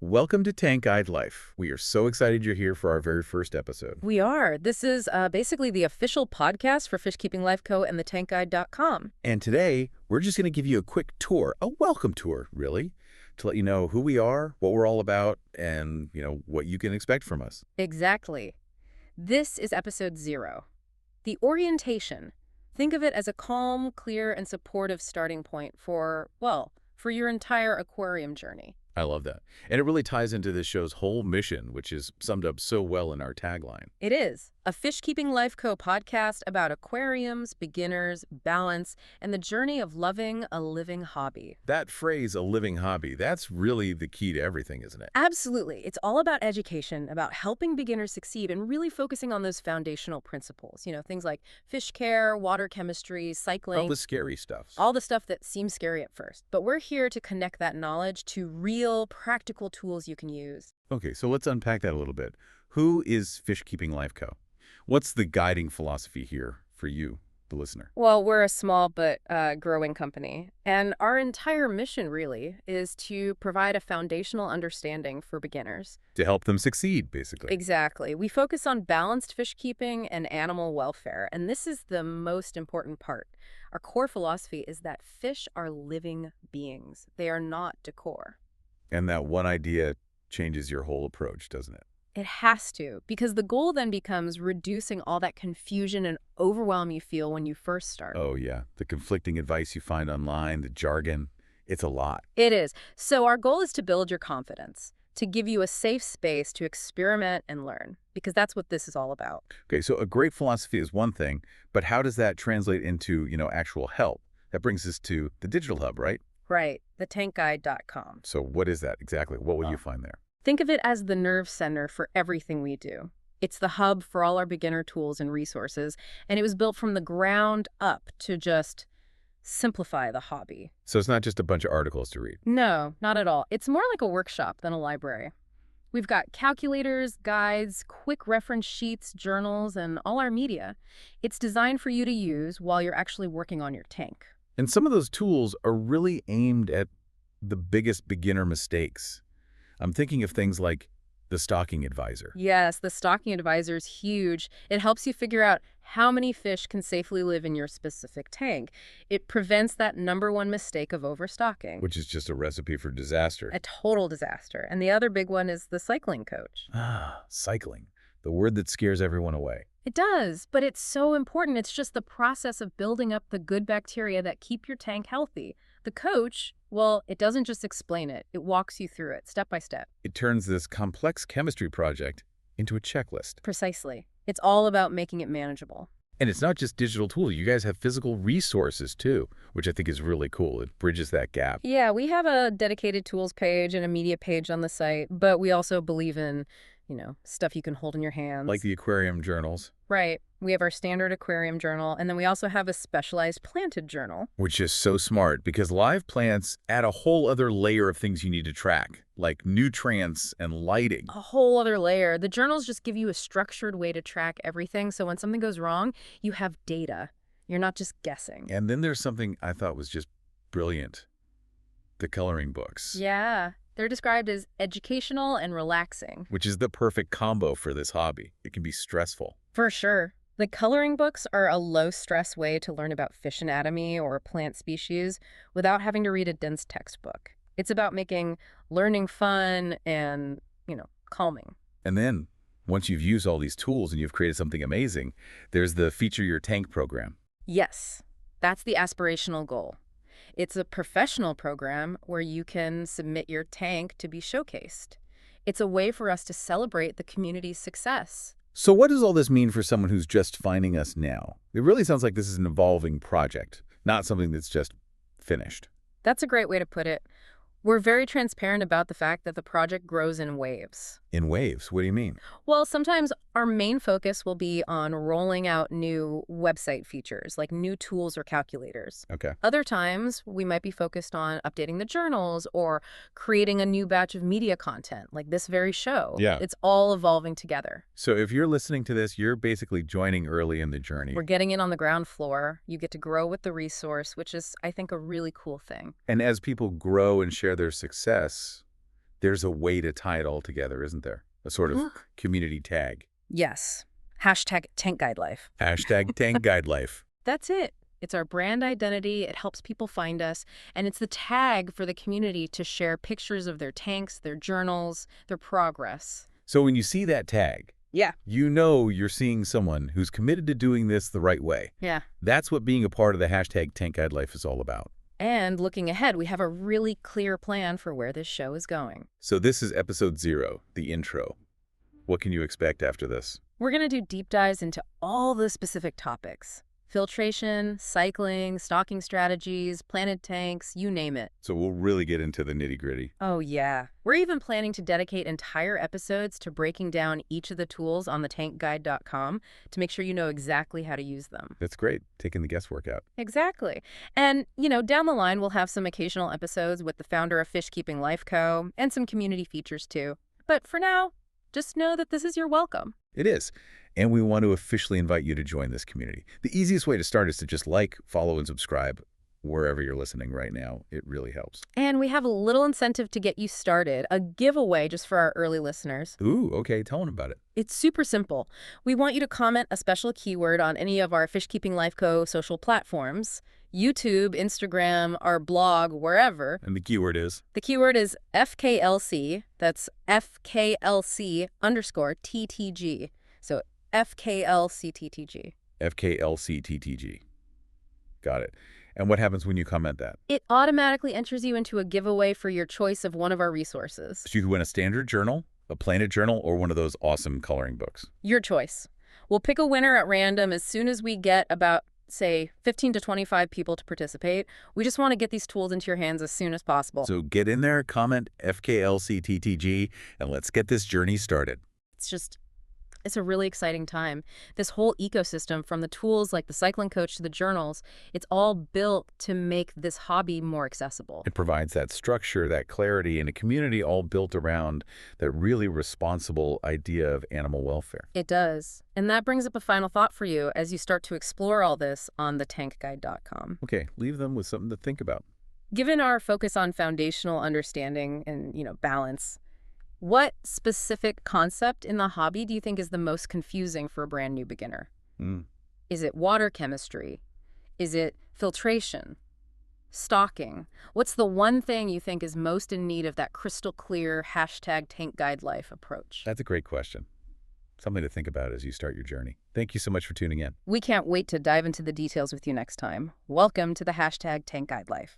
Welcome to TankGuide Life. We are so excited you're here for our very first episode. We are. This is basically the official podcast for FishkeepingLifeCo and the TankGuide.com. And today, we're just going to give you a quick tour, a welcome tour, really, to let you know who we are, what we're all about, and, what you can expect from us. Exactly. This is episode 0. The orientation. Think of it as a calm, clear, and supportive starting point for your entire aquarium journey. I love that. And it really ties into this show's whole mission, which is summed up so well in our tagline. It is a FishKeeping LifeCo podcast about aquariums, beginners, balance, and the journey of loving a living hobby. That phrase, a living hobby, that's really the key to everything, isn't it? Absolutely. It's all about education, about helping beginners succeed, and really focusing on those foundational principles. Things like fish care, water chemistry, cycling. All the scary stuff. All the stuff that seems scary at first. But we're here to connect that knowledge to real, practical tools you can use. Okay, so let's unpack that a little bit. Who is FishKeeping LifeCo? What's the guiding philosophy here for you, the listener? Well, we're a small but growing company, and our entire mission really is to provide a foundational understanding for beginners. To help them succeed, basically. Exactly. We focus on balanced fish keeping and animal welfare, and this is the most important part. Our core philosophy is that fish are living beings. They are not decor. And that one idea changes your whole approach, doesn't it? It has to, because the goal then becomes reducing all that confusion and overwhelm you feel when you first start. Oh, yeah. The conflicting advice you find online, the jargon, it's a lot. It is. So our goal is to build your confidence, to give you a safe space to experiment and learn, because that's what this is all about. Okay, so a great philosophy is one thing, but how does that translate into, actual help? That brings us to the digital hub, right? Right, the TankGuide.com. So what is that exactly? What will you find there? Think of it as the nerve center for everything we do. It's the hub for all our beginner tools and resources, and it was built from the ground up to just simplify the hobby. So it's not just a bunch of articles to read. No, not at all. It's more like a workshop than a library. We've got calculators, guides, quick reference sheets, journals, and all our media. It's designed for you to use while you're actually working on your tank. And some of those tools are really aimed at the biggest beginner mistakes. I'm thinking of things like the stocking advisor. Yes, the stocking advisor is huge. It helps you figure out how many fish can safely live in your specific tank. It prevents that #1 mistake of overstocking. Which is just a recipe for disaster. A total disaster. And the other big one is the cycling coach. Cycling. The word that scares everyone away. It does, but it's so important. It's just the process of building up the good bacteria that keep your tank healthy. The coach, well, it doesn't just explain it. It walks you through it, step by step. It turns this complex chemistry project into a checklist. Precisely. It's all about making it manageable. And it's not just digital tools. You guys have physical resources, too, which I think is really cool. It bridges that gap. Yeah, we have a dedicated tools page and a media page on the site, but we also believe in stuff you can hold in your hands. Like the aquarium journals. Right. We have our standard aquarium journal, and then we also have a specialized planted journal. Which is so smart, because live plants add a whole other layer of things you need to track, like nutrients and lighting. A whole other layer. The journals just give you a structured way to track everything, so when something goes wrong, you have data. You're not just guessing. And then there's something I thought was just brilliant. The coloring books. Yeah. They're described as educational and relaxing. Which is the perfect combo for this hobby. It can be stressful. For sure. The coloring books are a low-stress way to learn about fish anatomy or plant species without having to read a dense textbook. It's about making learning fun and, calming. And then, once you've used all these tools and you've created something amazing, there's the Feature Your Tank program. Yes, that's the aspirational goal. It's a professional program where you can submit your tank to be showcased. It's a way for us to celebrate the community's success. So what does all this mean for someone who's just finding us now? It really sounds like this is an evolving project, not something that's just finished. That's a great way to put it. We're very transparent about the fact that the project grows in waves. In waves? What do you mean? Well, sometimes our main focus will be on rolling out new website features, like new tools or calculators. Okay. Other times, we might be focused on updating the journals or creating a new batch of media content, like this very show. Yeah. It's all evolving together. So if you're listening to this, you're basically joining early in the journey. We're getting in on the ground floor. You get to grow with the resource, which is, I think, a really cool thing. And as people grow and share their success, There's a way to tie it all together, isn't there? A sort of community tag. Yes. Hashtag TankGuideLife. Hashtag TankGuideLife. That's it. It's our brand identity. It helps people find us. And it's the tag for the community to share pictures of their tanks, their journals, their progress. So when you see that tag, Yeah. you know you're seeing someone who's committed to doing this the right way. Yeah. That's what being a part of the hashtag TankGuideLife is all about. And looking ahead, we have a really clear plan for where this show is going. So this is episode 0, the intro. What can you expect after this? We're going to do deep dives into all the specific topics. Filtration, cycling, stocking strategies, planted tanks, you name it. So we'll really get into the nitty-gritty. Oh, yeah. We're even planning to dedicate entire episodes to breaking down each of the tools on the TankGuide.com to make sure you know exactly how to use them. That's great, taking the guesswork out. Exactly. And, down the line, we'll have some occasional episodes with the founder of FishKeeping LifeCo and some community features, too. But for now, just know that this is your welcome. It is. And we want to officially invite you to join this community. The easiest way to start is to just like, follow, and subscribe wherever you're listening right now. It really helps. And we have a little incentive to get you started, a giveaway just for our early listeners. Ooh, okay. Tell them about it. It's super simple. We want you to comment a special keyword on any of our FishKeeping LifeCo social platforms, YouTube, Instagram, our blog, wherever. And the keyword is? The keyword is FKLC. That's FKLC_TTG. So FKLCTTG. FKLCTTG. Got it. And what happens when you comment that? It automatically enters you into a giveaway for your choice of one of our resources. So you can win a standard journal, a planted journal, or one of those awesome coloring books. Your choice. We'll pick a winner at random as soon as we get about, say, 15 to 25 people to participate. We just want to get these tools into your hands as soon as possible. So get in there, comment FKLCTTG, and let's get this journey started. It's a really exciting time. This whole ecosystem, from the tools like the cycling coach to the journals, it's all built to make this hobby more accessible. It provides that structure, that clarity, and a community all built around that really responsible idea of animal welfare. It does. And that brings up a final thought for you as you start to explore all this on the TankGuide.com. Okay, leave them with something to think about. Given our focus on foundational understanding and, balance, what specific concept in the hobby do you think is the most confusing for a brand new beginner? Is it water chemistry? Is it filtration? Stocking? What's the one thing you think is most in need of that crystal clear hashtag TankGuideLife approach? That's a great question. Something to think about as you start your journey. Thank you so much for tuning in. We can't wait to dive into the details with you next time. Welcome to the hashtag TankGuideLife.